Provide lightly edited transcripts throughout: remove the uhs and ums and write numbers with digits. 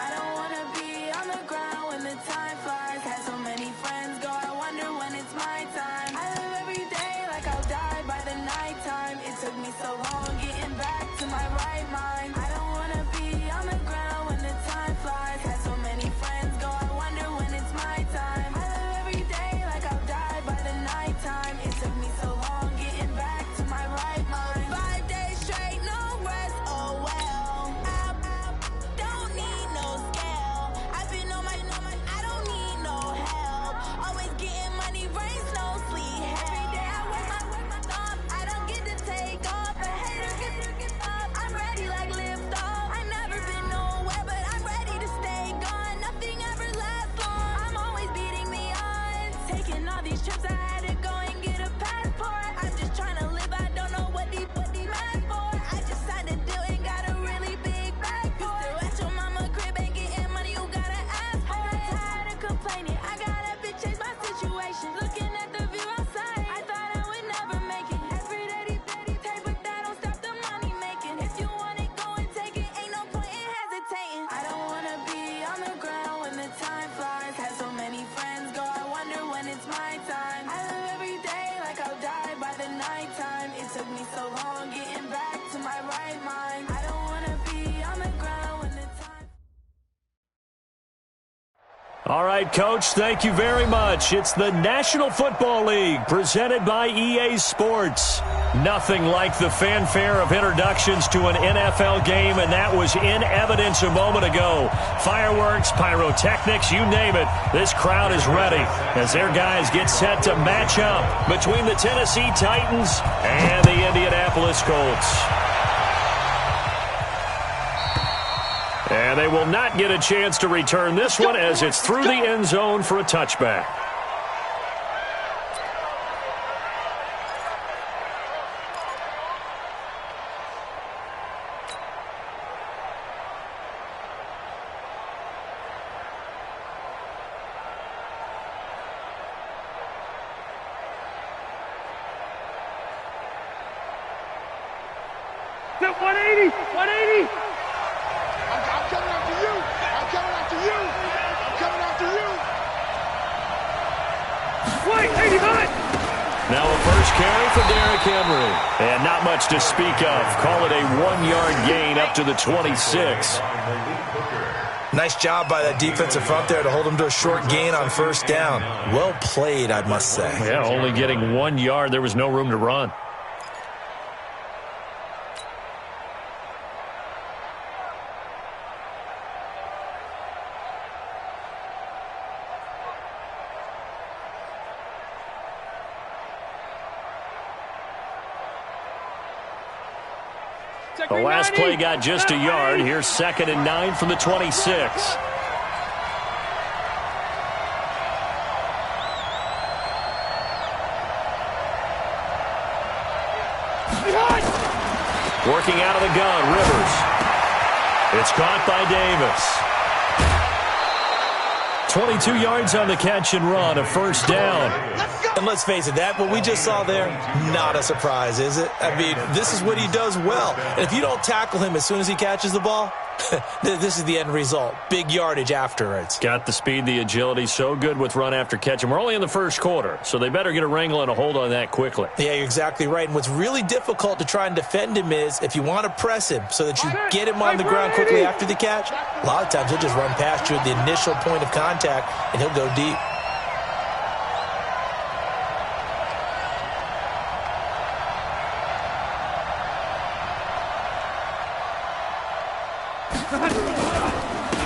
I don't wanna be on the ground when the time flies. Had so many friends go, I wonder when it's my time. I live every day like I'll die by the nighttime. It took me so long getting back to my right mind. I don't wanna be on the ground when the time flies. Had so many friends go, I wonder when it's my time. I live every day like I'll die by the nighttime. It took me so long getting back to my right mind. 5 days straight, no rest, oh well. Don't need no scale. I've been on my, I don't need no help. Always getting money, rains, no sleep. Every day I work my thumb. I don't get to take off. A hater get up. I'm ready like lift off. I've never been nowhere, but I'm ready to stay gone. Nothing ever lasts long. I'm always beating the odds. Taking all these trips, I had to go and get a passport. I'm just trying to live, I don't know what the mad for. I just signed a deal and got a really big bag for it. Still at your mama crib and getting money, you gotta ask for it. I'm tired of complaining, I gotta change my situation. Looking at the view outside, I thought I would never make it. Every day they take, but that don't stop the money making. If you want it, go and take it, ain't no point in hesitating. I don't wanna be on the ground when the time flies. Had so many friends go, I wonder when it's my time. I live every day like I'll die by the nighttime. It took me so long getting back to my right mind. I don't wanna be on the ground when the time. All right, Coach, thank you very much. It's the National Football League presented by EA Sports. Nothing like the fanfare of introductions to an NFL game, and that was in evidence a moment ago. Fireworks, pyrotechnics, you name it. This crowd is ready as their guys get set to match up between the Tennessee Titans and the Indianapolis Colts. And they will not get a chance to return this one as it's through the end zone for a touchback. Get 180! 180! I'm coming after you! I'm coming after you! I'm coming after you! Wait, 89! Now a first carry for Derrick Henry. And not much to speak of. Call it a 1-yard gain up to the 26. Nice job by that defensive front there to hold him to a short gain on first down. Well played, I must say. Yeah, only getting 1 yard. There was no room to run. The last play got just a yard. Here's 2nd and 9 from the 26. Working out of the gun, Rivers. It's caught by Davis. 22 yards on the catch and run, a first down. And let's face it, that what we just saw there, not a surprise, is it? I mean, this is what he does well. And if you don't tackle him as soon as he catches the ball, this is the end result. Big yardage afterwards. Got the speed, the agility, so good with run after catch. And we're only in the first quarter, so they better get a wrangle and a hold on that quickly. Yeah, you're exactly right. And what's really difficult to try and defend him is if you want to press him so that you get him on the ground quickly after the catch, a lot of times he'll just run past you at the initial point of contact, and he'll go deep.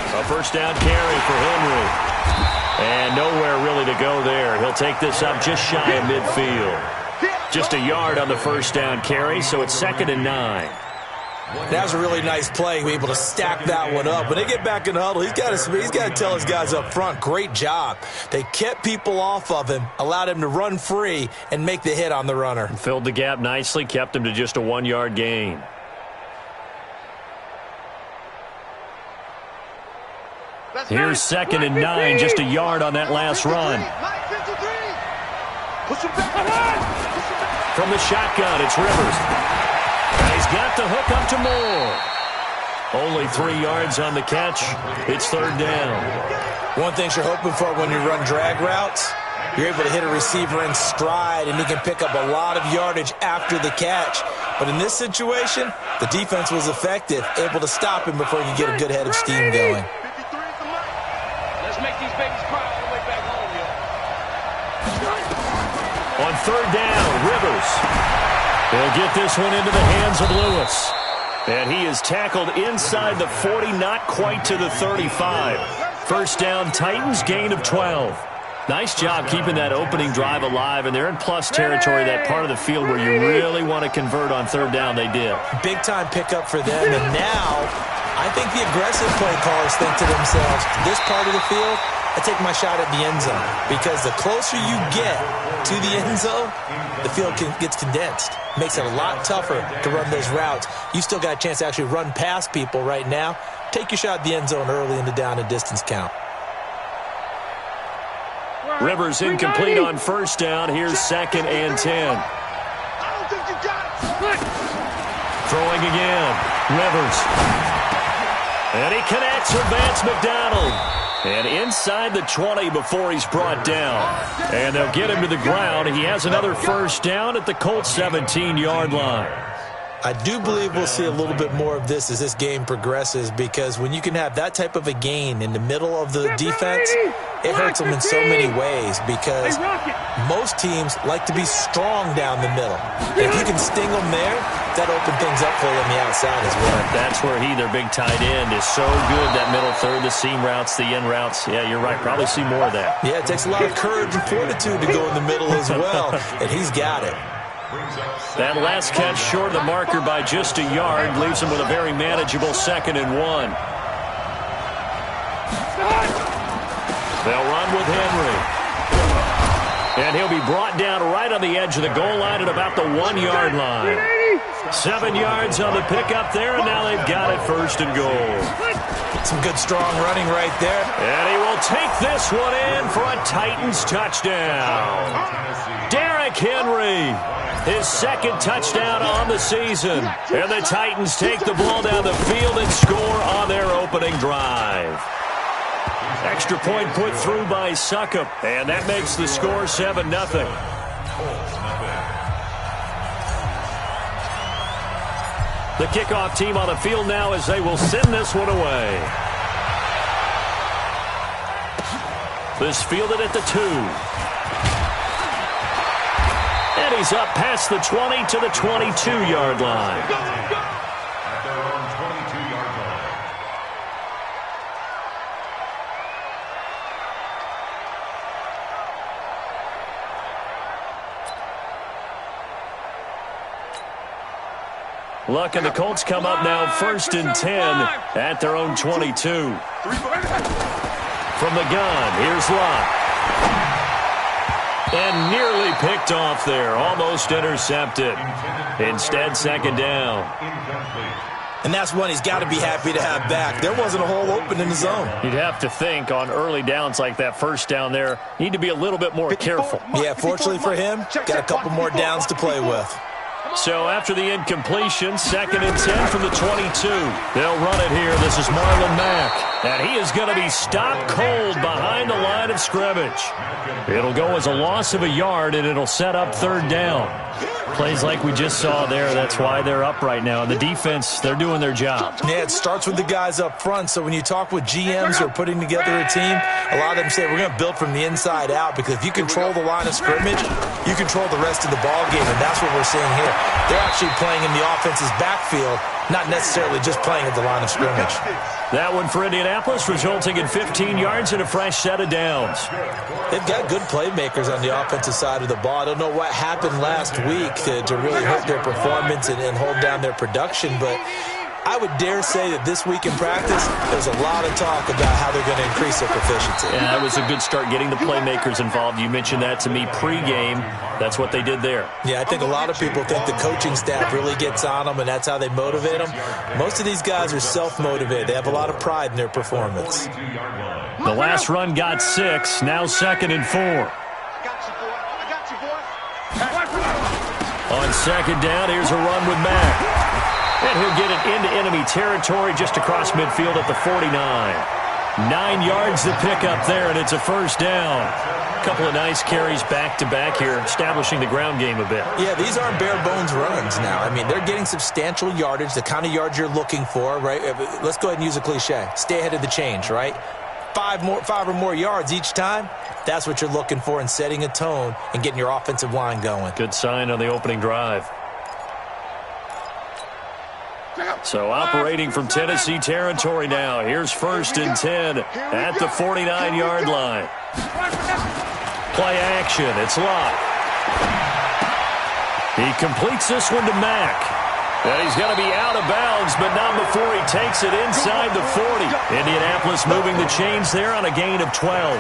A first down carry for Henry. And nowhere really to go there. He'll take this up just shy of midfield. Just a yard on the first down carry, so it's 2nd and 9. That was a really nice play, be able to stack that one up. When they get back in the huddle, he's got to tell his guys up front, great job. They kept people off of him, allowed him to run free, and make the hit on the runner. Filled the gap nicely, kept him to just a 1-yard gain. Here's 2nd and 9, just a yard on that last run. From the shotgun, it's Rivers. And he's got the hook up to Moore. Only 3 yards on the catch. It's third down. One thing you're hoping for when you run drag routes, you're able to hit a receiver in stride, and he can pick up a lot of yardage after the catch. But in this situation, the defense was effective, able to stop him before he could get a good head of steam going. Let's make these babies cry all the way back home, yo. On third down, Rivers. He'll get this one into the hands of Lewis. And he is tackled inside the 40, not quite to the 35. First down, Titans, gain of 12. Nice job keeping that opening drive alive, and they're in plus territory, that part of the field where you really want to convert on third down. They did. Big-time pickup for them, and now I think the aggressive play callers think to themselves, this part of the field, I take my shot at the end zone, because the closer you get to the end zone, the field gets condensed. Makes it a lot tougher to run those routes. You still got a chance to actually run past people right now. Take your shot at the end zone early in the down and distance count. Rivers incomplete on first down. Here's 2nd and 10. Throwing again. Rivers. And he connects with Vance McDonald. And inside the 20 before he's brought down. And they'll get him to the ground. He has another first down at the Colts 17-yard line. I do believe we'll see a little bit more of this as this game progresses, because when you can have that type of a gain in the middle of the defense, it hurts them in so many ways, because most teams like to be strong down the middle. And if you can sting them there, that opens things up for you on the outside as well. That's where their big tight end, is so good, that middle third, the seam routes, the in routes. Yeah, you're right. Probably see more of that. Yeah, it takes a lot of courage and fortitude to go in the middle as well, and he's got it. That last catch short of the marker by just a yard leaves him with a very manageable 2nd and 1. They'll run with Henry. And he'll be brought down right on the edge of the goal line at about the 1-yard line. 7 yards on the pickup there, and now they've got it, 1st and goal. Some good, strong running right there. And he will take this one in for a Titans touchdown. Derrick Henry, his 2nd touchdown on the season. And the Titans take the ball down the field and score on their opening drive. Extra point put through by Succop, and that makes the score 7-0. The kickoff team on the field now as they will send this one away. This fielded at the 2. And he's up past the 20 to the 22-yard line. At their own 22-yard line. Luck and the Colts come up now 1st and 10 at their own 22. From the gun, here's Luck. And nearly picked off there, almost intercepted. Instead, 2nd down. And that's one he's got to be happy to have back. There wasn't a hole open in the zone. You'd have to think on early downs like that, first down there, need to be a little bit more careful. Yeah, fortunately for him, got a couple more downs to play with. So after the incompletion, 2nd and 10 from the 22. They'll run it here. This is Marlon Mack. And he is going to be stopped cold behind the line of scrimmage. It'll go as a loss of a yard, and it'll set up 3rd down. Plays like we just saw there, that's why they're up right now. And the defense, they're doing their job. Yeah, it starts with the guys up front. So when you talk with GMs who are putting together a team, a lot of them say we're going to build from the inside out, because if you control the line of scrimmage, you control the rest of the ball game, and that's what we're seeing here. They're actually playing in the offense's backfield, not necessarily just playing at the line of scrimmage. That one for Indianapolis, resulting in 15 yards and a fresh set of downs. They've got good playmakers on the offensive side of the ball. I don't know what happened last week to really hurt their performance and hold down their production, but I would dare say that this week in practice, there's a lot of talk about how they're going to increase their proficiency. Yeah, that was a good start getting the playmakers involved. You mentioned that to me pregame. That's what they did there. Yeah, I think a lot of people think the coaching staff really gets on them, and that's how they motivate them. Most of these guys are self-motivated. They have a lot of pride in their performance. The last run got 6, now 2nd and 4. On 2nd down, here's a run with Mack. And he'll get it into enemy territory just across midfield at the 49. 9 yards to pick up there, and it's a first down. A couple of nice carries back-to-back here, establishing the ground game a bit. Yeah, these aren't bare-bones runs now. I mean, they're getting substantial yardage, the kind of yards you're looking for, right? Let's go ahead and use a cliche. Stay ahead of the change, right? 5 or more yards each time. That's what you're looking for in setting a tone and getting your offensive line going. Good sign on the opening drive. So operating from Tennessee territory now. Here's 1st and 10 at the 49-yard line. Play action. It's Locke. He completes this one to Mack. And he's going to be out of bounds, but not before he takes it inside the 40. Indianapolis moving the chains there on a gain of 12.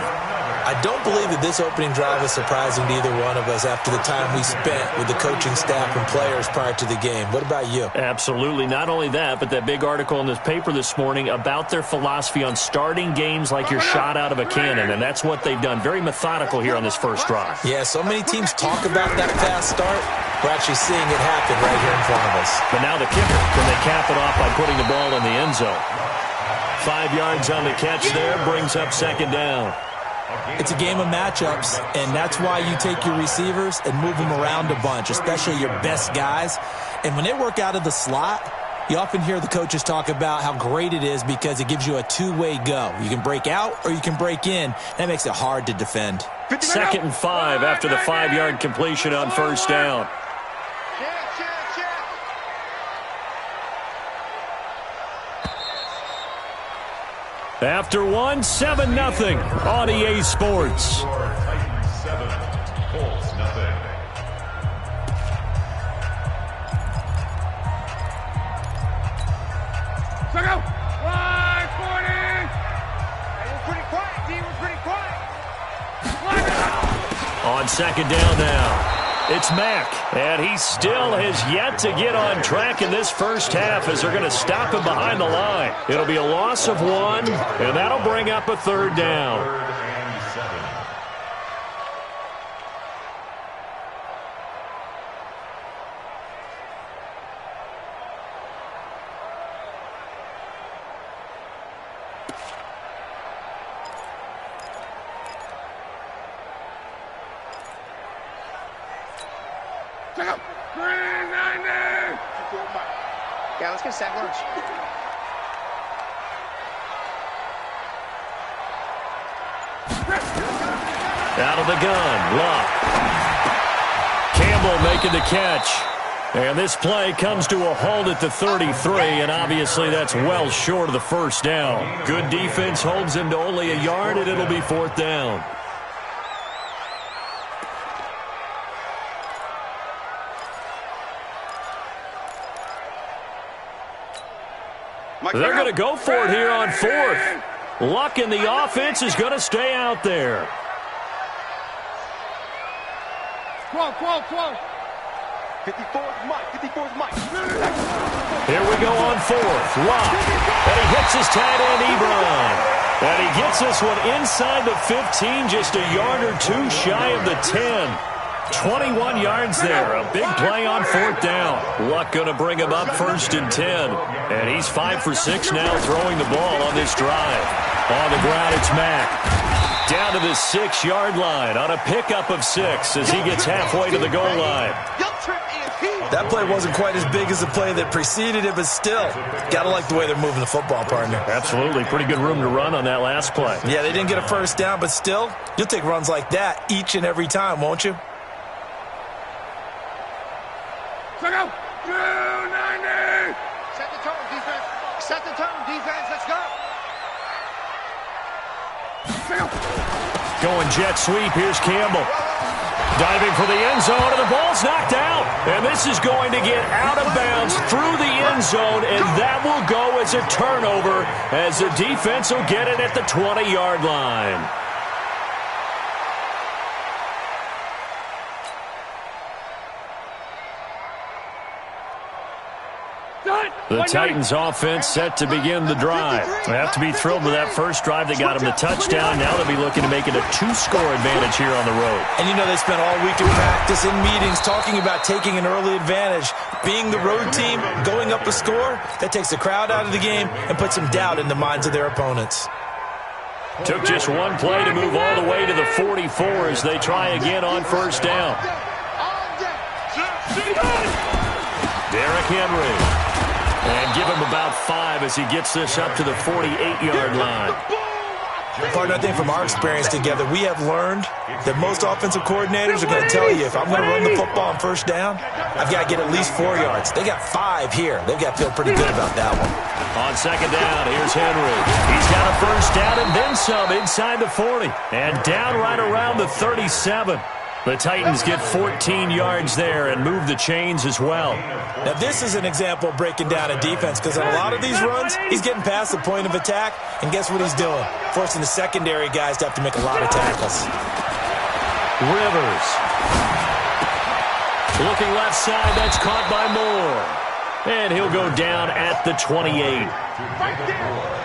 I don't believe that this opening drive is surprising to either one of us after the time we spent with the coaching staff and players prior to the game. What about you? Absolutely. Not only that, but that big article in this paper this morning about their philosophy on starting games like you're shot out of a cannon, and that's what they've done. Very methodical here on this first drive. Yeah, so many teams talk about that fast start. We're actually seeing it happen right here in front of us. But now the kicker, can they cap it off by putting the ball in the end zone? 5 yards on the catch there, brings up 2nd down. It's a game of matchups, and that's why you take your receivers and move them around a bunch, especially your best guys. And when they work out of the slot, you often hear the coaches talk about how great it is because it gives you a two-way go. You can break out or you can break in. That makes it hard to defend. 2nd and 5 after the 5-yard completion on 1st down. After 1, 7-0 on EA Sports. Titans 7, Colts 0. So go. Wide 40. Hey, we're pretty quiet, D. We're pretty quiet. On 2nd down now. It's Mack, and he still has yet to get on track in this first half as they're going to stop him behind the line. It'll be a loss of 1, and that'll bring up a 3rd down. 3rd and 7. Check out. 390. Yeah, let's get a sack lunch. Out of the gun, Locke. Campbell making the catch. And this play comes to a halt at the 33, and obviously that's well short of the first down. Good defense holds him to only a yard, and it'll be 4th down. They're going to go for it here on 4th. Luck in the offense is going to stay out there. 12. 54's Mike. Here we go on 4th. Luck. And he hits his tight end, Ebron. And he gets this one inside the 15, just a yard or 2 shy of the 10. 21 yards there. A big play on 4th down. Luck going to bring him up 1st and 10. And he's 5 for 6 now throwing the ball on this drive. On the ground, it's Mack. Down to the 6-yard line on a pickup of 6 as he gets halfway to the goal line. That play wasn't quite as big as the play that preceded it, but still, got to like the way they're moving the football, partner. Absolutely. Pretty good room to run on that last play. Yeah, they didn't get a first down, but still, you'll take runs like that each and every time, won't you? So go. 290. Set the tone, defense. Set the tone, defense. Let's go. Going jet sweep. Here's Campbell. Diving for the end zone, and the ball's knocked out. And this is going to get out of bounds through the end zone, and that will go as a turnover as the defense will get it at the 20-yard line. The Titans offense set to begin the drive. They have to be thrilled with that first drive. They got them the touchdown. Now they'll be looking to make it a 2-score advantage here on the road. And you know they spent all week in practice, in meetings, talking about taking an early advantage. Being the road team, going up a score, that takes the crowd out of the game and puts some doubt in the minds of their opponents. Took just one play to move all the way to the 44 as they try again on first down. Derrick Henry. And give him about 5 as he gets this up to the 48-yard line. Partner, I think from our experience together, we have learned that most offensive coordinators are going to tell you, if I'm going to run the football on first down, I've got to get at least 4 yards. They got 5 here. They've got to feel pretty good about that one. On second down, here's Henry. He's got a first down and then some inside the 40. And down right around the 37. The Titans get 14 yards there and move the chains as well. Now, this is an example of breaking down a defense because on a lot of these runs, he's getting past the point of attack, and guess what he's doing? Forcing the secondary guys to have to make a lot of tackles. Rivers. Looking left side, that's caught by Moore. And he'll go down at the 28.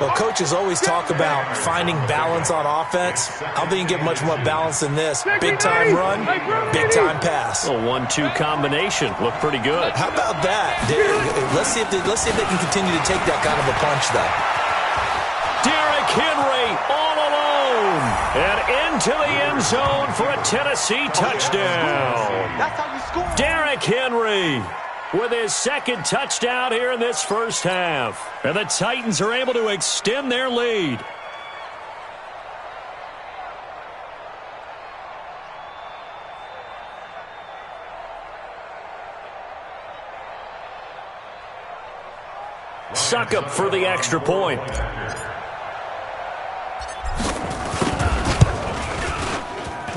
Well, coaches always talk about finding balance on offense. I don't think you get much more balance than this. Big-time run, big-time pass. A 1-2 combination. Looked pretty good. How about that? Let's see if they can continue to take that kind of a punch, though. Derrick Henry all alone. And into the end zone for a Tennessee touchdown. Derrick Henry with his second touchdown here in this first half. And the Titans are able to extend their lead. Succop for the extra point.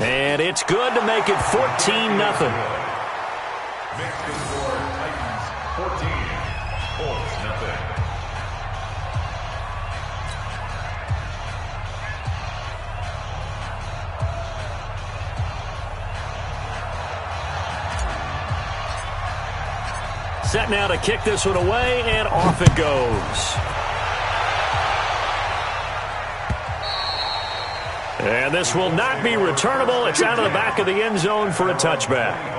And it's good to make it 14-0. Set now to kick this one away, and off it goes. And this will not be returnable. It's out of the back of the end zone for a touchback.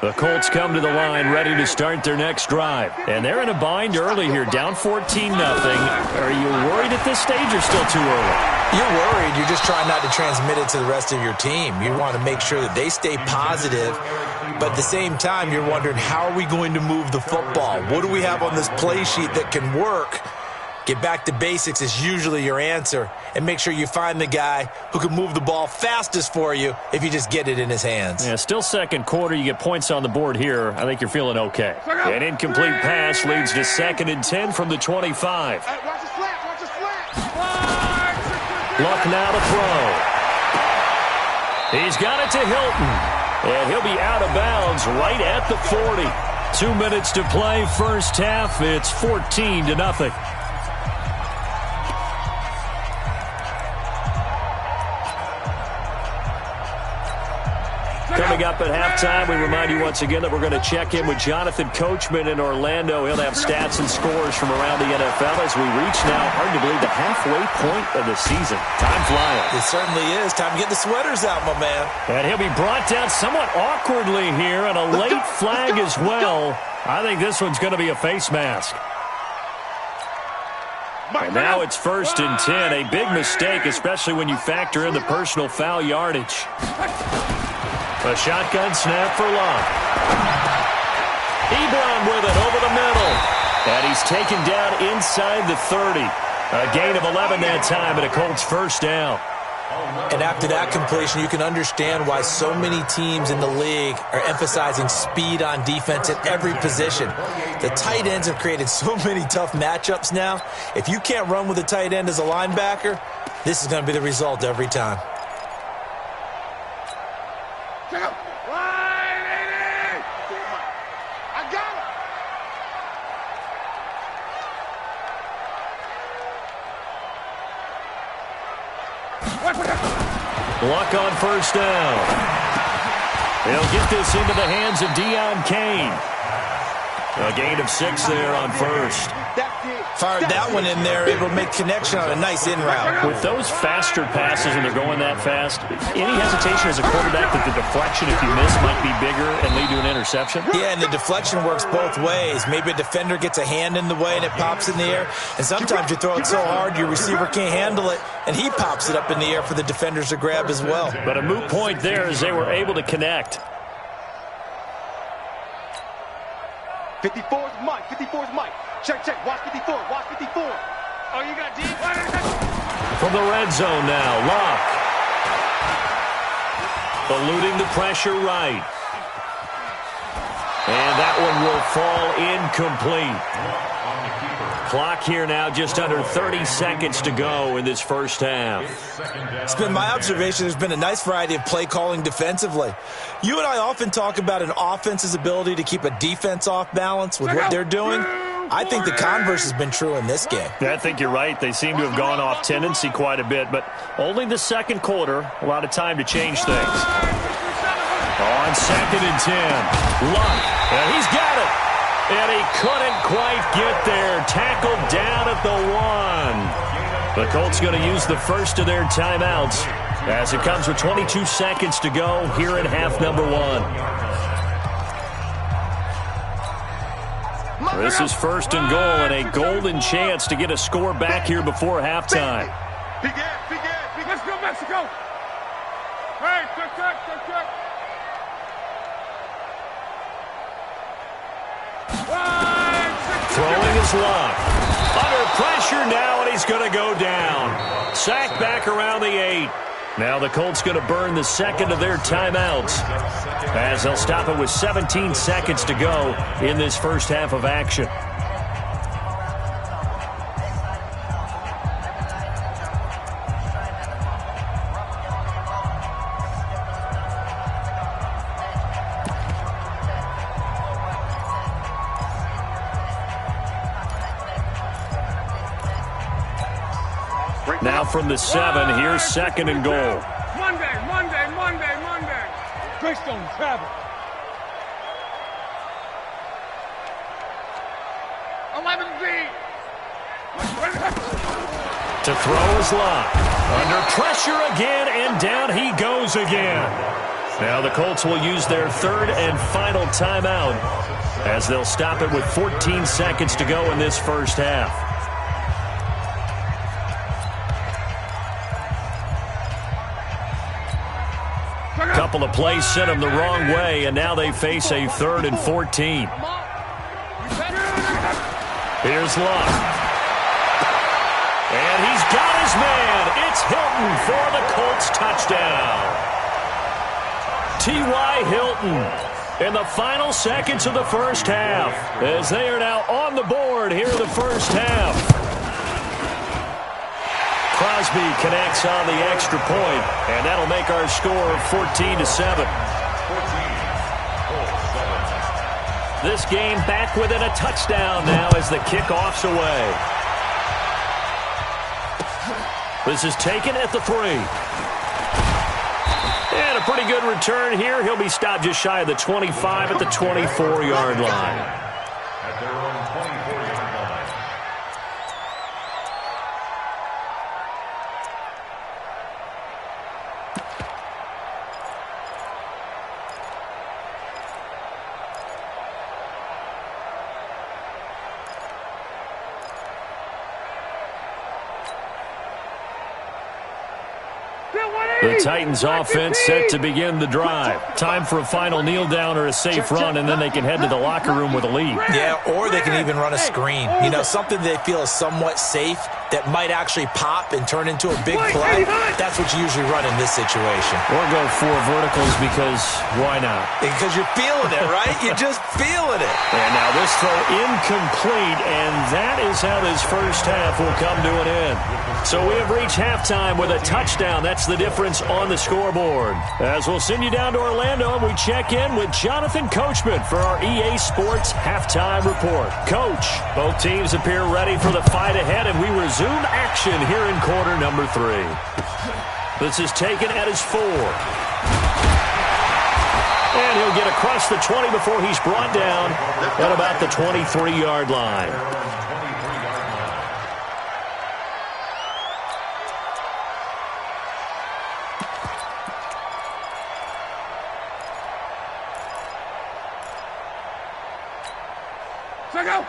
The Colts come to the line ready to start their next drive. And they're in a bind early here, down 14-0. Are you worried at this stage or still too early? You're worried. You're just trying not to transmit it to the rest of your team. You want to make sure that they stay positive. But at the same time, you're wondering, how are we going to move the football? What do we have on this play sheet that can work? Get back to basics is usually your answer. And make sure you find the guy who can move the ball fastest for you if you just get it in his hands. Yeah, still second quarter. You get points on the board here. I think you're feeling okay. An incomplete pass leads to 2nd and 10 from the 25. Luck now to throw. He's got it to Hilton. And he'll be out of bounds right at the 40. 2 minutes to play first half. It's 14-0. Coming up at halftime, we remind you once again that we're going to check in with Jonathan Coachman in Orlando. He'll have stats and scores from around the NFL as we reach now, hard to believe, the halfway point of the season. Time flying. It certainly is. Time to get the sweaters out, my man. And he'll be brought down somewhat awkwardly here, and a late flag as well. I think this one's going to be a face mask. And now it's 1st and 10. A big mistake, especially when you factor in the personal foul yardage. A shotgun snap for Love. Ebron with it over the middle. And he's taken down inside the 30. A gain of 11 that time and a Colts first down. And after that completion, you can understand why so many teams in the league are emphasizing speed on defense at every position. The tight ends have created so many tough matchups now. If you can't run with a tight end as a linebacker, this is going to be the result every time. Luck on first down. They'll get this into the hands of Deion Kane. A gain of 6 there on first. Fired that one in there, able to make connection on a nice in route. With those faster passes and they're going that fast, any hesitation as a quarterback that the deflection, if you miss, might be bigger and lead to an interception? Yeah, and the deflection works both ways. Maybe a defender gets a hand in the way and it pops in the air. And sometimes you throw it so hard your receiver can't handle it, and he pops it up in the air for the defenders to grab as well. But a moot point there as they were able to connect. 54 is Mike. 54 is Mike. Check, check. Watch 54. Watch 54. Oh, you got deep. From the red zone now, Luck. Eluding the pressure right. And that one will fall incomplete. Clock here now, just under 30 seconds to go in this first half. It's been my observation there's been a nice variety of play calling defensively. You and I often talk about an offense's ability to keep a defense off balance with what they're doing. I think the converse has been true in this game. Yeah, I think you're right. They seem to have gone off tendency quite a bit, but only the second quarter, a lot of time to change things. On 2nd and 10, Luck, and he's got it. And he couldn't quite get there. Tackled down at the 1. The Colts going to use the first of their timeouts as it comes with 22 seconds to go here in half number 1. This is 1st and goal and a golden chance to get a score back here before halftime. Let's go, Mexico. Hey, check. Throwing his Luck. Under pressure now, and he's going to go down. Sacked back around the 8. Now the Colts going to burn the second of their timeouts as they'll stop it with 17 seconds to go in this first half of action. Now from the 7, here's 2nd and goal. Monday. Grace don't travel. 11B. To throw is Luck. Under pressure again, and down he goes again. Now the Colts will use their 3rd and final timeout as they'll stop it with 14 seconds to go in this first half. Couple of plays sent them the wrong way, and now they face a 3rd and 14. Here's Luck. And he's got his man. It's Hilton for the Colts touchdown. T.Y. Hilton in the final seconds of the first half as they are now on the board here in the first half. Crosby connects on the extra point, and that'll make our score 14-7. This game back within a touchdown now as the kickoff's away. This is taken at the 3. And a pretty good return here. He'll be stopped just shy of the 25 at the 24-yard line. At their own 24-yard line. The Titans offense set to begin the drive. Time for a final kneel down or a safe run, and then they can head to the locker room with a lead. Yeah, or they can even run a screen. You know, something they feel is somewhat safe that might actually pop and turn into a big play. That's what you usually run in this situation. Or go 4 verticals because why not? Because you're feeling it, right? You're just feeling it. And now this throw incomplete, and that is how this first half will come to an end. So we have reached halftime with a touchdown. That's the difference on the scoreboard. As we'll send you down to Orlando, and we check in with Jonathan Coachman for our EA Sports Halftime Report. Coach, both teams appear ready for the fight ahead, and we resume resume action here in quarter number 3. This is taken at his 4. And he'll get across the 20 before he's brought down at about the 23-yard line.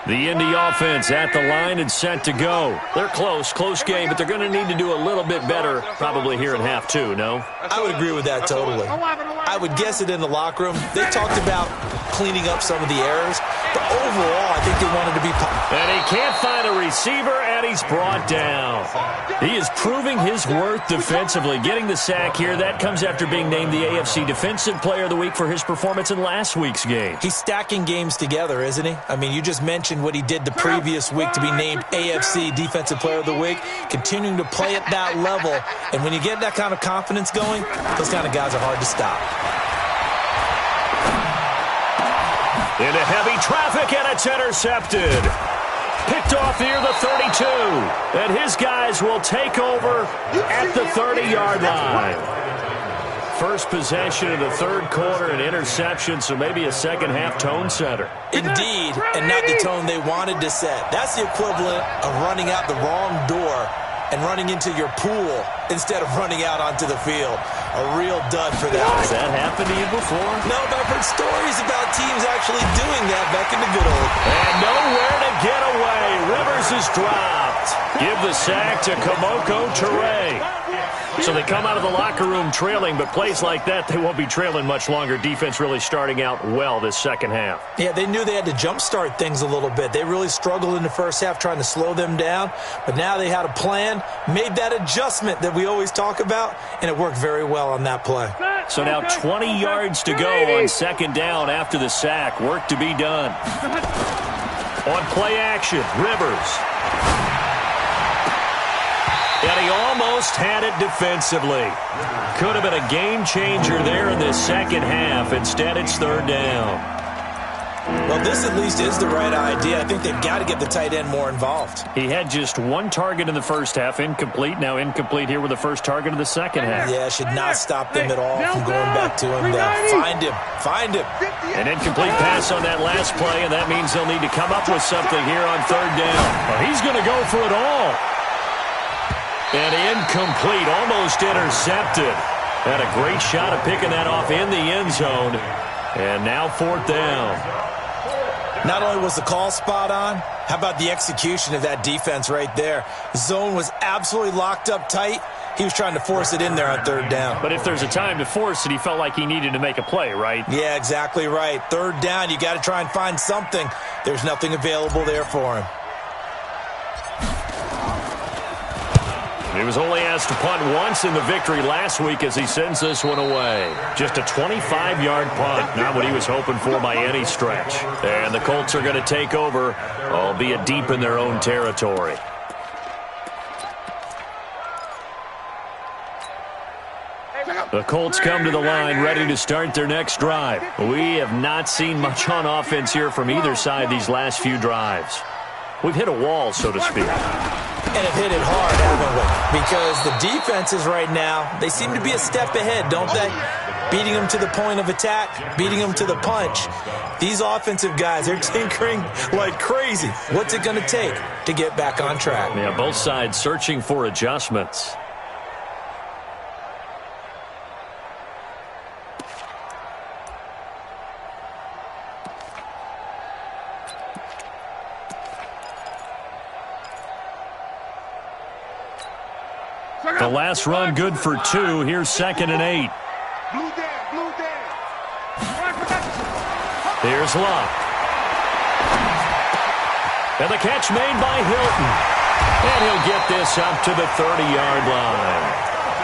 The Indy offense at the line and set to go. They're close game, but they're going to need to do a little bit better probably here in half 2, no? I would agree with that totally. I would guess it in the locker room. They talked about cleaning up some of the errors, but overall, I think they wanted to be... And he can't find a receiver, and he's brought down. He is proving his worth defensively. Getting the sack here, that comes after being named the AFC Defensive Player of the Week for his performance in last week's game. He's stacking games together, isn't he? I mean, you just mentioned what he did the previous week to be named AFC Defensive Player of the Week, continuing to play at that level. And when you get that kind of confidence going, those kind of guys are hard to stop. Into heavy traffic, and it's intercepted. Picked off near the 32. And his guys will take over at the 30-yard line. First possession of the third quarter, an interception, so maybe a second-half tone setter. Indeed, and not the tone they wanted to set. That's the equivalent of running out the wrong door and running into your pool instead of running out onto the field. A real dud for that. Has that happened to you before? No, but I've heard stories about teams actually doing that back in the good old. And nowhere to get away. Rivers is dropped. Give the sack to Kamoko Toure. So they come out of the locker room trailing, but plays like that, they won't be trailing much longer. Defense really starting out well this second half. Yeah, they knew they had to jumpstart things a little bit. They really struggled in the first half trying to slow them down, but now they had a plan, made that adjustment that we always talk about, and it worked very well on that play. So now 20 yards to go on second down after the sack. Work to be done. On play action, Rivers. And he almost had it defensively. Could have been a game changer there in this second half. Instead, it's third down. Well, this at least is the right idea. I think they've got to get the tight end more involved. He had just one target in the first half, incomplete. Now incomplete here with the first target of the second half. Yeah, should not stop them at all from going back to him. Find him. An incomplete pass on that last play, and that means they'll need to come up with something here on third down. Well, he's going to go for it all. And incomplete, almost intercepted. Had a great shot at picking that off in the end zone. And now fourth down. Not only was the call spot on, how about the execution of that defense right there? The zone was absolutely locked up tight. He was trying to force it in there on third down. But if there's a time to force it, he felt like he needed to make a play, right? Yeah, exactly right. Third down, you got to try and find something. There's nothing available there for him. He was only asked to punt once in the victory last week as he sends this one away. Just a 25-yard punt, not what he was hoping for by any stretch. And the Colts are going to take over, albeit deep in their own territory. The Colts come to the line ready to start their next drive. We have not seen much on offense here from either side these last few drives. We've hit a wall, so to speak. And have hit it hard, haven't we? Because the defenses right now, they seem to be a step ahead, don't they? Beating them to the point of attack, beating them to the punch. These offensive guys, they're tinkering like crazy. What's it going to take to get back on track? Yeah, both sides searching for adjustments. The last run good for 2. Here's 2nd and 8. Here's Luck. And the catch made by Hilton. And he'll get this up to the 30-yard line.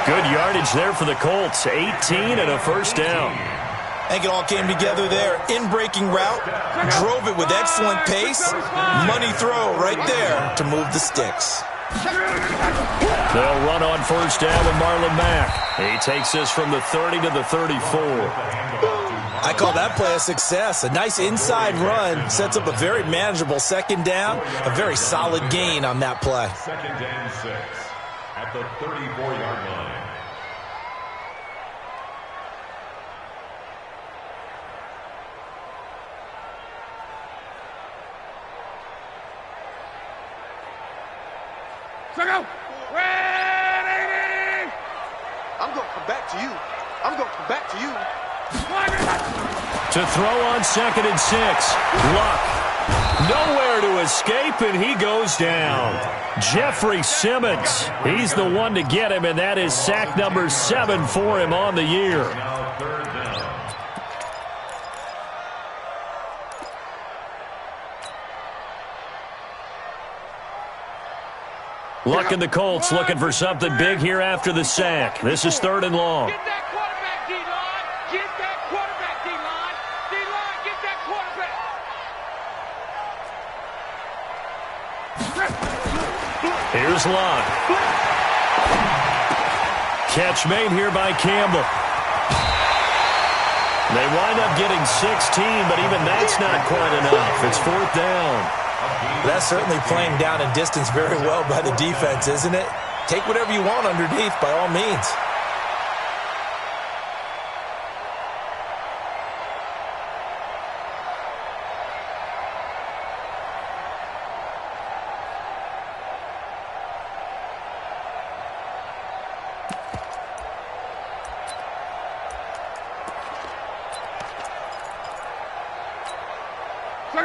Good yardage there for the Colts. 18 and a first down. I think it all came together there. In-breaking route, drove it with excellent pace. Money throw right there to move the sticks. They'll run on first down with Marlon Mack. He takes this from the 30 to the 34. I call that play a success. A nice inside run sets up a very manageable second down, a very solid gain on that play. Second and 6 at the 34-yard line. Ready! I'm going to come back to you. I'm going to come back to you. To throw on 2nd and 6. Luck. Nowhere to escape, and he goes down. Jeffrey Simmons. He's the one to get him, and that is sack number 7 for him on the year. Now 3rd down. Looking the Colts looking for something big here after the sack. This is 3rd and long. Get that quarterback, D-line. Get that quarterback, D-line. D-line, get that quarterback. Here's Locke. Catch made here by Campbell. They wind up getting 16, but even that's not quite enough. It's 4th down. That's certainly playing down and distance very well by the defense, isn't it? Take whatever you want underneath, by all means.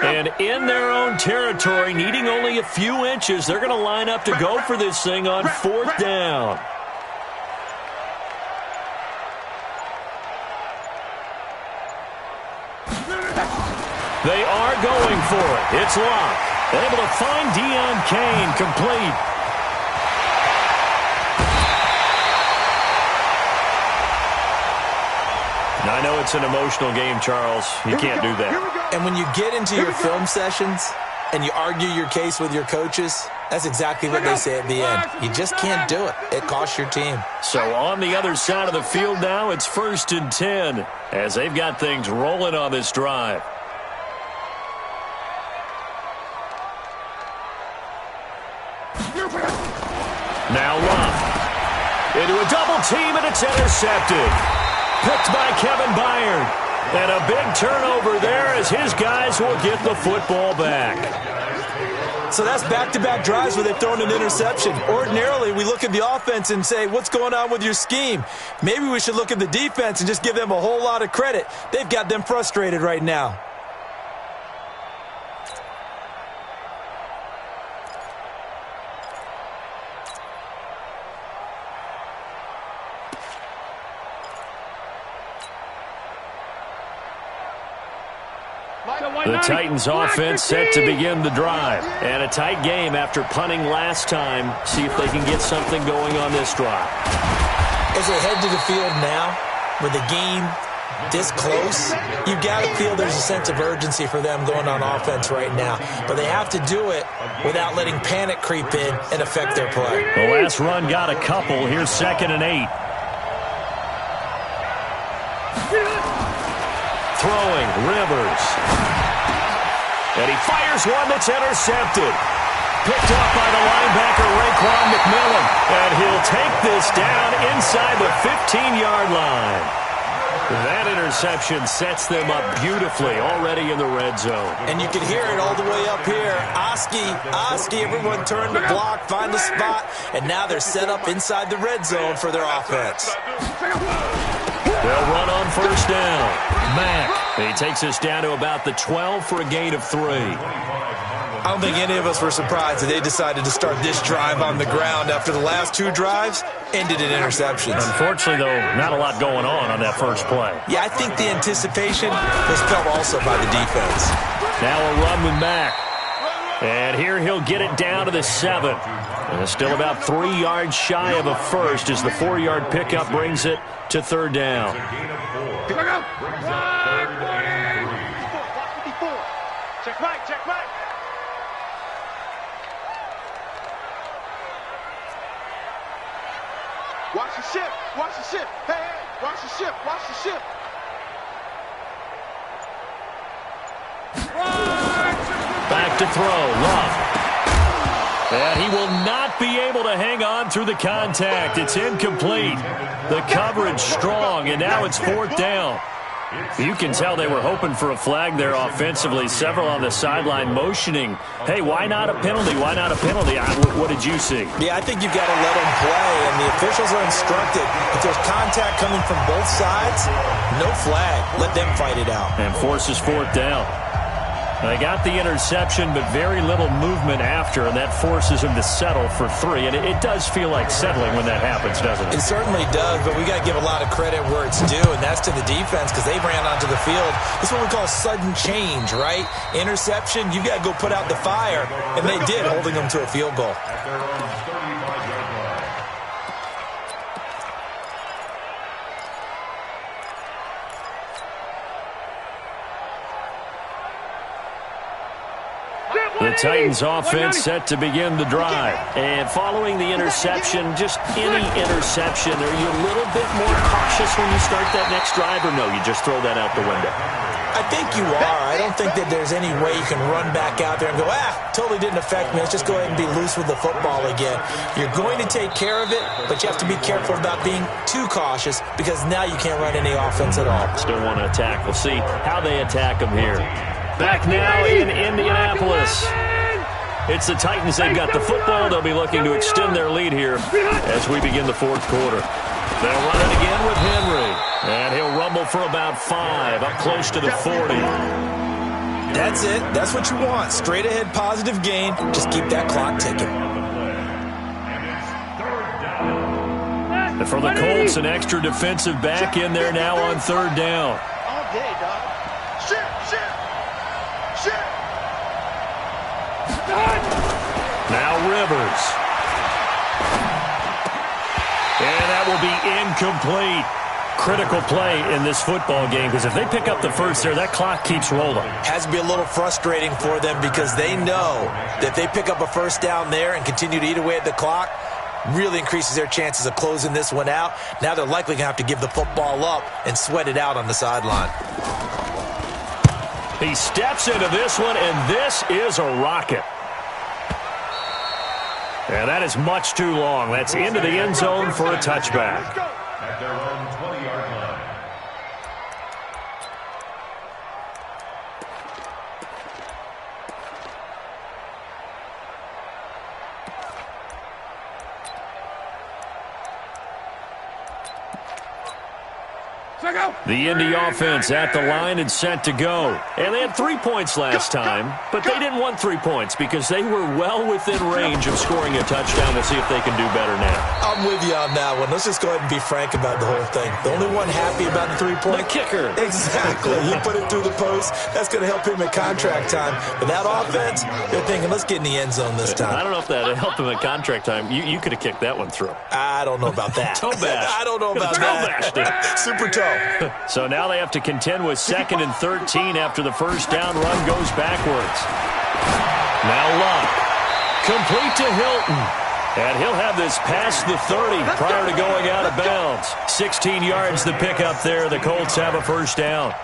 And in their own territory, needing only a few inches, they're going to line up to go for this thing on 4th down. They are going for it. It's Locke. Able to find Deion Kane, complete. Now, I know it's an emotional game, Charles. You can't do that. And when you get into your film sessions and you argue your case with your coaches, that's exactly what they say at the end. You just can't do it. It costs your team. So on the other side of the field now, it's 1st and 10 as they've got things rolling on this drive. Now Locke. Into a double team, and it's intercepted. Picked by Kevin Byard. And a big turnover there as his guys will get the football back. So that's back-to-back drives where they've thrown an interception. Ordinarily, we look at the offense and say, what's going on with your scheme? Maybe we should look at the defense and just give them a whole lot of credit. They've got them frustrated right now. The Titans offense set to begin the drive. And a tight game after punting last time. See if they can get something going on this drive. As they head to the field now, with the game this close, you've got to feel there's a sense of urgency for them going on offense right now. But they have to do it without letting panic creep in and affect their play. The last run got a couple. Here's 2nd and 8. Throwing, Rivers. And he fires one that's intercepted. Picked up by the linebacker, Raekwon McMillan. And he'll take this down inside the 15-yard line. That interception sets them up beautifully already in the red zone. And you can hear it all the way up here. Oski, everyone turn to block, find a spot, and now they're set up inside the red zone for their offense. They'll run on 1st down. Mack. He takes us down to about the 12 for a gain of 3. I don't think any of us were surprised that they decided to start this drive on the ground after the last 2 drives ended in interceptions. Unfortunately, though, not a lot going on that first play. Yeah, I think the anticipation was felt also by the defense. Now a run with Mack. And here he'll get it down to the 7. And it's still about 3 yards shy of a first as the 4-yard pickup brings it to 3rd down. Check right, check right. Watch the ship, watch the ship. Hey, hey, watch the ship, watch the ship. to throw. Love. And he will not be able to hang on through the contact. It's incomplete. The coverage strong, and now it's 4th down. You can tell they were hoping for a flag there offensively. Several on the sideline motioning, hey, why not a penalty? Why not a penalty? What did you see? Yeah, I think you've got to let them play, and the officials are instructed. If there's contact coming from both sides, no flag. Let them fight it out. And forces 4th down. They got the interception, but very little movement after, and that forces him to settle for 3. And it does feel like settling when that happens, doesn't it? It certainly does, but we got to give a lot of credit where it's due, and that's to the defense because they ran onto the field. This is what we call sudden change, right? Interception, you got to go put out the fire, and they did, holding them to a field goal. The Titans offense set to begin the drive. And following the interception, just any interception, are you a little bit more cautious when you start that next drive, or no, you just throw that out the window? I think you are. I don't think that there's any way you can run back out there and go, totally didn't affect me. Let's just go ahead and be loose with the football again. You're going to take care of it, but you have to be careful about being too cautious because now you can't run any offense at all. Still want to attack. We'll see how they attack them here. Back now in Indianapolis. It's the Titans. They've got the football. They'll be looking to extend their lead here as we begin the 4th quarter. They'll run it again with Henry. And he'll rumble for about 5, up close to the 40. That's it. That's what you want. Straight ahead positive gain. Just keep that clock ticking. And for the Colts, an extra defensive back in there now on 3rd down. All day, dog. Shit. Now Rivers. And that will be incomplete. Critical play in this football game because if they pick up the first there, that clock keeps rolling. Has to be a little frustrating for them because they know that if they pick up a first down there and continue to eat away at the clock, really increases their chances of closing this one out. Now they're likely going to have to give the football up and sweat it out on the sideline. He steps into this one, and this is a rocket. And that is much too long. That's into the end zone for a touchback. At their own 20-yard line. The Indy offense at the line and set to go. And they had 3 points last time, but they didn't want 3 points because they were well within range of scoring a touchdown. We'll see if they can do better now. I'm with you on that one. Let's just go ahead and be frank about the whole thing. The only one happy about the 3-point? The kicker. Exactly. You put it through the post. That's going to help him at contract time. But that offense, they're thinking, let's get in the end zone this time. I don't know if that helped him at contract time. You could have kicked that one through. I don't know about that. Toe bash. I don't know about that. Super toe. So now they have to contend with 2nd and 13 after the first down run goes backwards. Now Luck. Complete to Hilton. And he'll have this past the 30 prior to going out of bounds. 16 yards the pickup there. The Colts have a first down.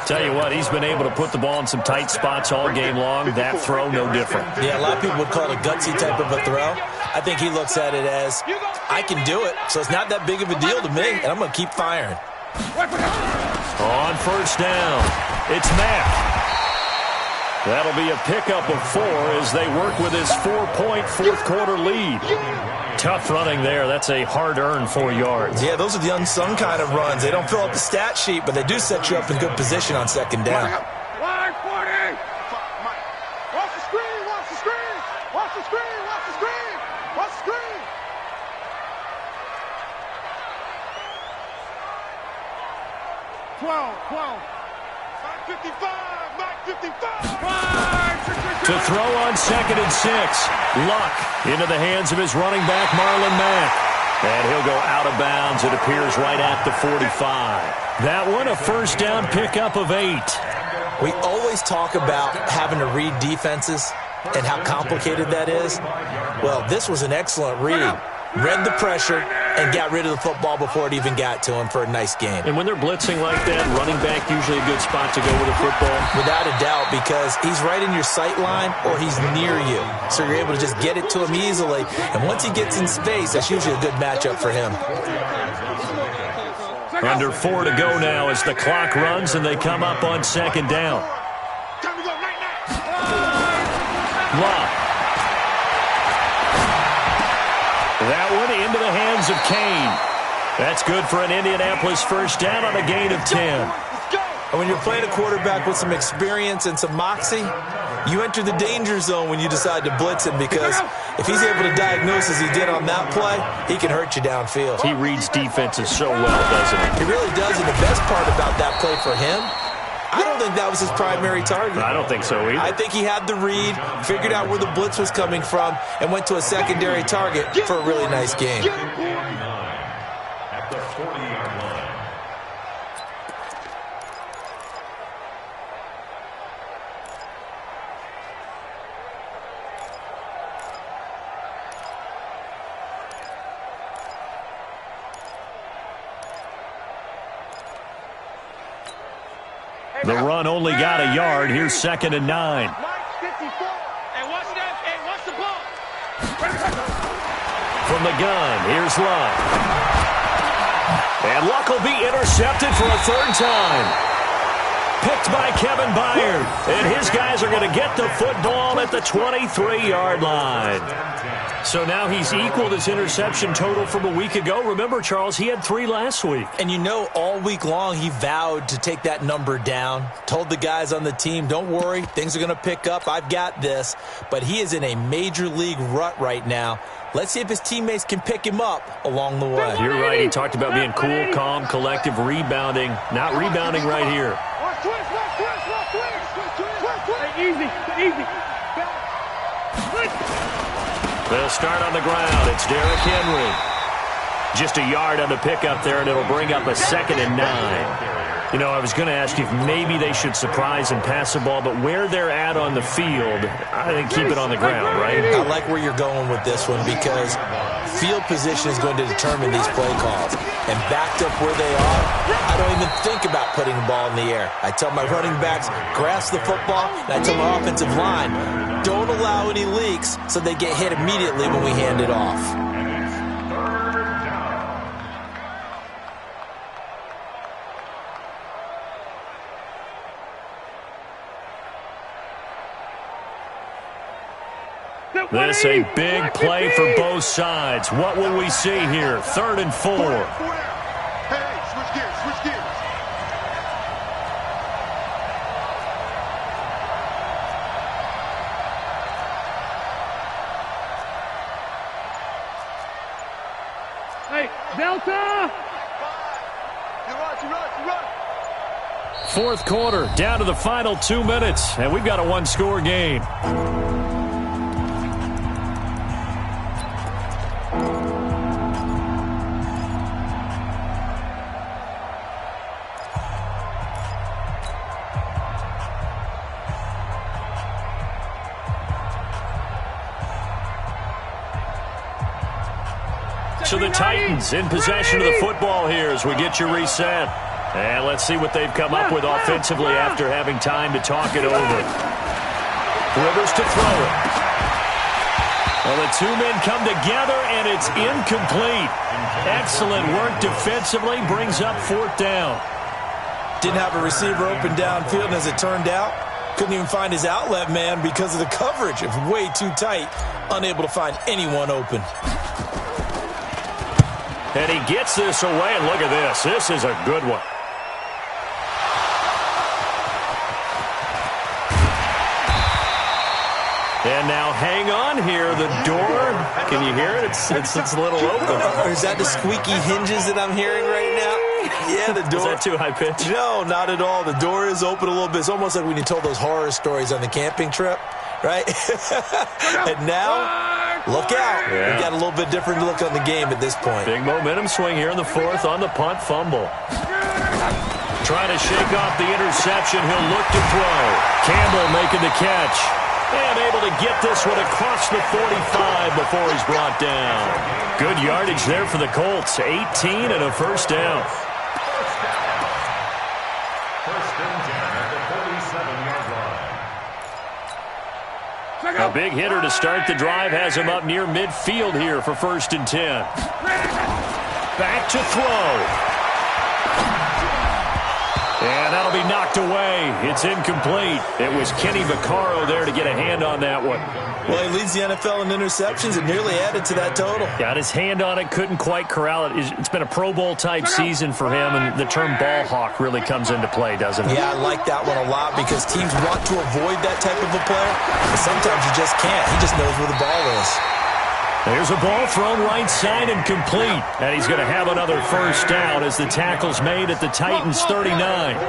Tell you what, he's been able to put the ball in some tight spots all game long. That throw, no different. Yeah, a lot of people would call it a gutsy type of a throw. I think he looks at it as, I can do it, so it's not that big of a deal to me, and I'm going to keep firing. On first down, it's Mack. That'll be a pickup of 4 as they work with his 4-point fourth-quarter lead. Tough running there. That's a hard-earned 4 yards. Yeah, those are the unsung kind of runs. They don't fill up the stat sheet, but they do set you up in good position on 2nd down. Line 40. Watch the screen. Watch the screen. Watch the screen. Watch the screen. Watch the screen. Mike 55. Mike 55. To throw on 2nd and 6. Luck into the hands of his running back, Marlon Mack. And he'll go out of bounds, it appears, right at the 45. That one, a first down pickup of 8. We always talk about having to read defenses and how complicated that is. Well, this was an excellent read. Read the pressure, and got rid of the football before it even got to him for a nice game. And when they're blitzing like that, running back usually a good spot to go with a football? Without a doubt, because he's right in your sight line or he's near you. So you're able to just get it to him easily. And once he gets in space, that's usually a good matchup for him. Under 4 to go now as the clock runs and they come up on second down. Time to go right now. Love. That one into the hands of Kane. That's good for an Indianapolis first down on a gain of 10. And when you're playing a quarterback with some experience and some moxie, you enter the danger zone when you decide to blitz him, because if he's able to diagnose as he did on that play, he can hurt you downfield. He reads defenses so well, doesn't he? He really does, and the best part about that play for him, I don't think that was his primary target. I don't think so either. I think he had the read, figured out where the blitz was coming from, and went to a secondary target for a really nice game. At the 40-yard line. The run only got a yard. Here's 2nd and 9. Hey, watch that. Hey, watch the ball. From the gun, here's Luck. And Luck will be intercepted for a 3rd time. Picked by Kevin Byard. And his guys are going to get the football at the 23-yard line. So now he's equaled his interception total from a week ago. Remember, Charles, he had 3 last week. And you know, all week long he vowed to take that number down. Told the guys on the team, don't worry, things are going to pick up. I've got this. But he is in a major league rut right now. Let's see if his teammates can pick him up along the way. You're right. He talked about being cool, calm, collective, rebounding. Not rebounding right here. Easy. They'll start on the ground. It's Derrick Henry. Just a yard on the pickup there, and it'll bring up a 2nd and 9. You know, I was going to ask you if maybe they should surprise and pass the ball, but where they're at on the field, I think keep it on the ground, right? I like where you're going with this one, because field position is going to determine these play calls. And backed up where they are, I don't even think about putting the ball in the air. I tell my running backs, grasp the football, and I tell my offensive line, don't allow any leaks so they get hit immediately when we hand it off. This a big play for both sides. What will we see here? 3rd and 4. Hey, switch gears. Hey, Delta. You run. 4th quarter, down to the final 2 minutes, and we've got a 1-score game. So the Titans in possession of the football here as we get you reset. And let's see what they've come up with offensively after having time to talk it over. Rivers to throw it. Well, the 2 men come together, and it's incomplete. Excellent work defensively, brings up 4th down. Didn't have a receiver open downfield, and as it turned out, couldn't even find his outlet man because of the coverage. It was way too tight, unable to find anyone open. And he gets this away, and look at this. This is a good one. And now hang on here. The door, can you hear it? It's a little open. Or is that the squeaky hinges that I'm hearing right now? Yeah, the door. Is that too high pitch? No, not at all. The door is open a little bit. It's almost like when you told those horror stories on the camping trip, right? And now, look out. Yeah. We got a little bit different look on the game at this point. Big momentum swing here in the 4th on the punt fumble. Trying to shake off the interception. He'll look to throw. Campbell making the catch. And able to get this one across the 45 before he's brought down. Good yardage there for the Colts. 18 and a first down. First and 10 at the 47-yard line. A big hitter to start the drive has him up near midfield here for first and 10. Back to throw. And that'll be knocked away. It's incomplete. It was Kenny Vaccaro there to get a hand on that one. Well, he leads the NFL in interceptions and nearly added to that total. Got his hand on it, couldn't quite corral it. It's been a Pro Bowl-type season for him, and the term ball hawk really comes into play, doesn't it? Yeah, I like that one a lot because teams want to avoid that type of a player, but sometimes you just can't. He just knows where the ball is. There's a ball thrown right side and complete. And he's going to have another first down as the tackle's made at the Titans' 39. Luck.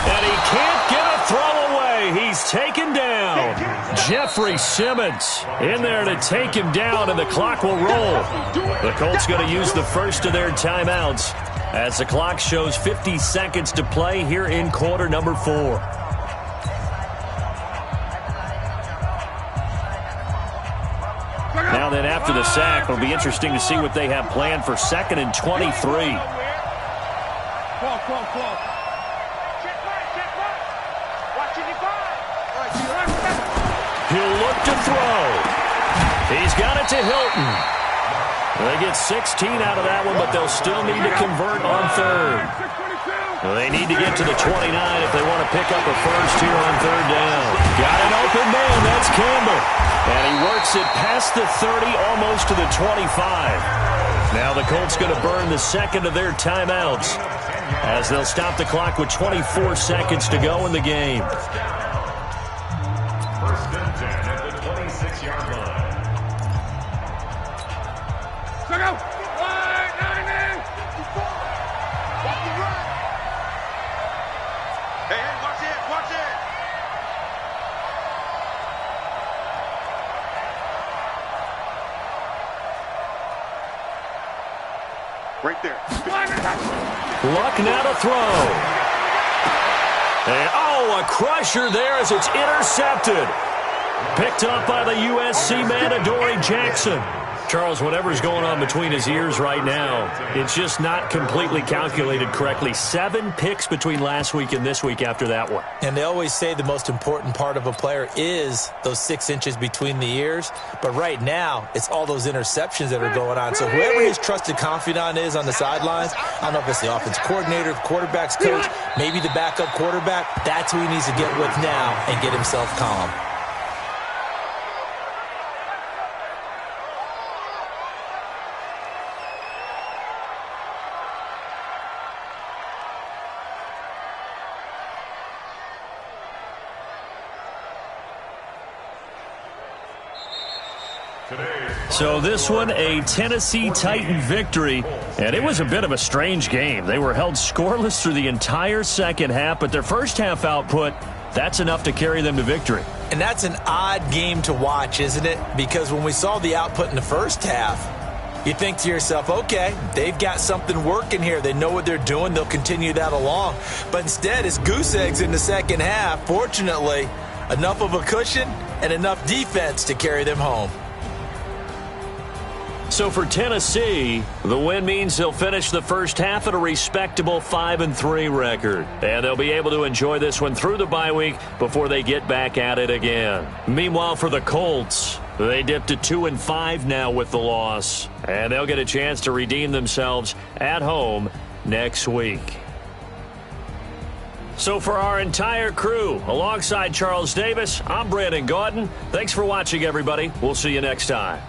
And he can't get a throw away. He's taken down. Jeffrey Simmons in there to take him down, and the clock will roll. The Colts going to use the first of their timeouts as the clock shows 50 seconds to play here in quarter number 4. Now then, after the sack, it'll be interesting to see what they have planned for 2nd and 23. He'll look to throw. He's got it to Hilton. They get 16 out of that one, but they'll still need to convert on 3rd. They need to get to the 29 if they want to pick up a first here on 3rd down. Got an open man. That's Campbell. And he works it past the 30, almost to the 25. Now the Colts going to burn the second of their timeouts as they'll stop the clock with 24 seconds to go in the game. First and 10 at the 26-yard line. Hey, watch it, watch it. Right there. Luck now to throw. And, a crusher there as it's intercepted. Picked up by the USC man, Adoree Jackson. Charles, whatever's going on between his ears right now, it's just not completely calculated correctly. 7 picks between last week and this week after that one. And they always say the most important part of a player is those 6 inches between the ears. But right now, it's all those interceptions that are going on. So whoever his trusted confidant is on the sidelines, I don't know if it's the offense coordinator, the quarterback's coach, maybe the backup quarterback, that's who he needs to get with now and get himself calm. So this one, a Tennessee Titan victory, and it was a bit of a strange game. They were held scoreless through the entire second half, but their first half output, that's enough to carry them to victory. And that's an odd game to watch, isn't it? Because when we saw the output in the first half, you think to yourself, okay, they've got something working here. They know what they're doing. They'll continue that along. But instead, it's goose eggs in the second half. Fortunately, enough of a cushion and enough defense to carry them home. So for Tennessee, the win means they'll finish the first half at a respectable 5-3 record. And they'll be able to enjoy this one through the bye week before they get back at it again. Meanwhile, for the Colts, they dipped to 2-5 now with the loss. And they'll get a chance to redeem themselves at home next week. So for our entire crew, alongside Charles Davis, I'm Brandon Gaudin. Thanks for watching, everybody. We'll see you next time.